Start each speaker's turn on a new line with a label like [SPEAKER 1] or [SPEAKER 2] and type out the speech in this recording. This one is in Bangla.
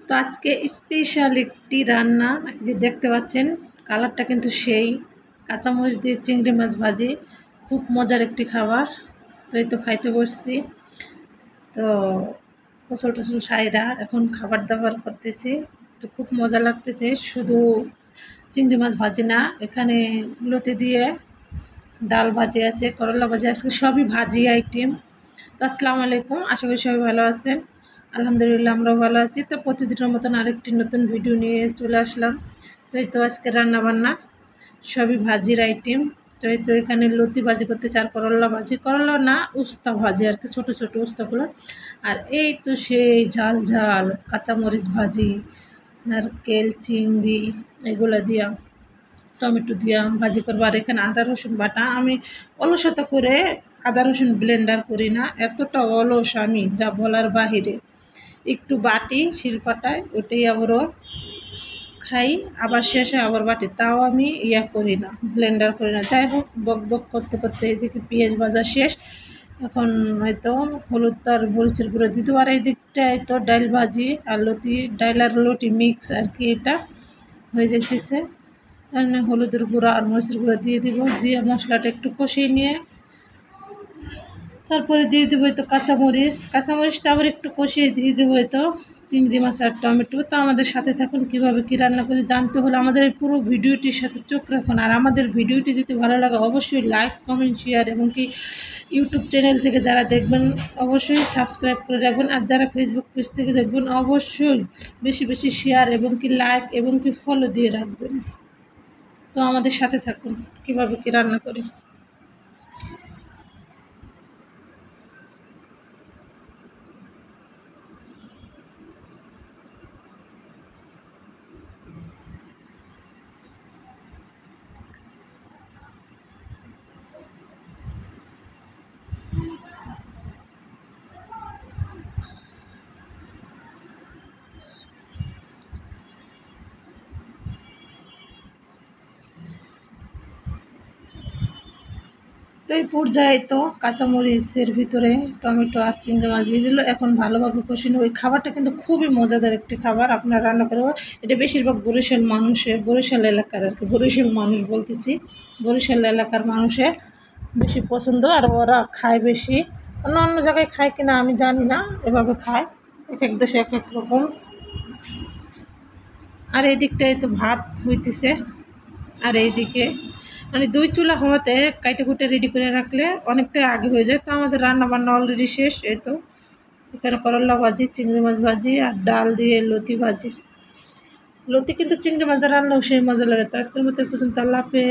[SPEAKER 1] তো আজকে স্পেশাল একটি রান্না, যে দেখতে পাচ্ছেন কালারটা কিন্তু সেই কাঁচামরিচ দিয়ে চিংড়ি মাছ ভাজি, খুব মজার একটি খাবার। তো এই তো খাইতে বসছি। তো ফসল টসল সাইরা এখন খাবার দাবার করতেছি। তো খুব মজা লাগতেছে। শুধু চিংড়ি মাছ ভাজি না, এখানে লতি দিয়ে ডাল ভাজি আছে, করলা ভাজি আছে, সবই ভাজি আইটেম। তো আসসালামু আলাইকুম, আশা করি সবাই ভালো আছেন। আলহামদুলিল্লাহ আমরাও ভালো আছি। তো প্রতিদিনের মতন আরেকটি নতুন ভিডিও নিয়ে চলে আসলাম। তো এই তো আজকে রান্না বান্না সবই ভাজির আইটেম। তো এই তো এখানে লতি ভাজি করতেছে, আর করলা ভাজি, করলা না উস্তা ভাজি আর কি, ছোটো ছোটো উস্তাগুলো। আর এই তো সেই ঝাল ঝাল কাঁচামরিচ ভাজি, নারকেল চিংড়ি এগুলো দিয়া, টমেটো দিয়া ভাজি করবো। আর এখানে আদা রসুন বাটা, আমি অলসতা করে আদা রসুন ব্লেন্ডার করি না, এতটা অলস আমি যা বলার বাহিরে। একটু বাটি শিলপাটায়, ওটাই আবারও খাই, আবার শেষে আবার বাটি, তাও আমি করি না, ব্লেন্ডার করি না। যাই হোক, বক বক করতে করতে এদিকে পেঁয়াজ ভাজা শেষ। এখন হয়তো হলুদ আর মরিচের গুঁড়ো দিয়ে দেবো। আর এই দিকটায় তো ডাল ভাজি আর লতি, ডাল আর লটি মিক্স আর কি, এটা হয়ে যেতেছে। হলুদের গুঁড়া আর মরিচের গুঁড়ো দিয়ে দিব, দিয়ে মশলাটা একটু কষিয়ে নিয়ে তারপরে দিয়ে দেবো তো কাঁচামরিচটা আবার একটু কষিয়ে দিয়ে দেবো তো চিংড়ি মাছ আর টমেটো। তো আমাদের সাথে থাকুন, কীভাবে কী রান্না করে জানতে হলে আমাদের এই পুরো ভিডিওটির সাথে চোখ রাখুন। আর আমাদের ভিডিওটি যদি ভালো লাগে অবশ্যই লাইক কমেন্ট শেয়ার, এবং কি ইউটিউব চ্যানেল থেকে যারা দেখবেন অবশ্যই সাবস্ক্রাইব করে রাখবেন। আর যারা ফেসবুক পেজ থেকে দেখবেন অবশ্যই বেশি বেশি শেয়ার এবং কি লাইক এবং কি ফলো দিয়ে রাখবেন। তো আমাদের সাথে থাকুন, কীভাবে কী রান্না করি। তো এই পর্যায়ে তো কাঁচামরিচের ভিতরে টমেটো আর চিংড়ি মাছ দিয়ে দিল। এখন ভালোভাবে কষিয়ে নেব। ওই খাবারটা কিন্তু খুবই মজাদার একটি খাবার, আপনারা রান্না করে। এটা বেশিরভাগ বরিশাল এলাকার আর কি, বরিশাল মানুষ বলতেছি, বরিশাল এলাকার মানুষের বেশি পছন্দ। আর ওরা খায় বেশি, অন্য অন্য জায়গায় খায় কিনা আমি জানি না, এভাবে খায়, এক এক দেশে এক এক রকম। আর এই দিকটায় তো ভাত হইতেছে, আর এইদিকে মানে দুই চুলা হওয়াতে কাইটে কুটে রেডি করে রাখলে অনেকটাই আগে হয়ে যায়। তো আমাদের রান্না বান্না অলরেডি শেষ। এই তো এখানে করলা ভাজি, চিংড়ি মাছ ভাজি আর ডাল দিয়ে লতি ভাজি। লতি কিন্তু চিংড়ি মাছ রান্নাও সেই মজা লাগে। তো আজকের মতো পর্যন্ত, আল্লাহ হাফেজ।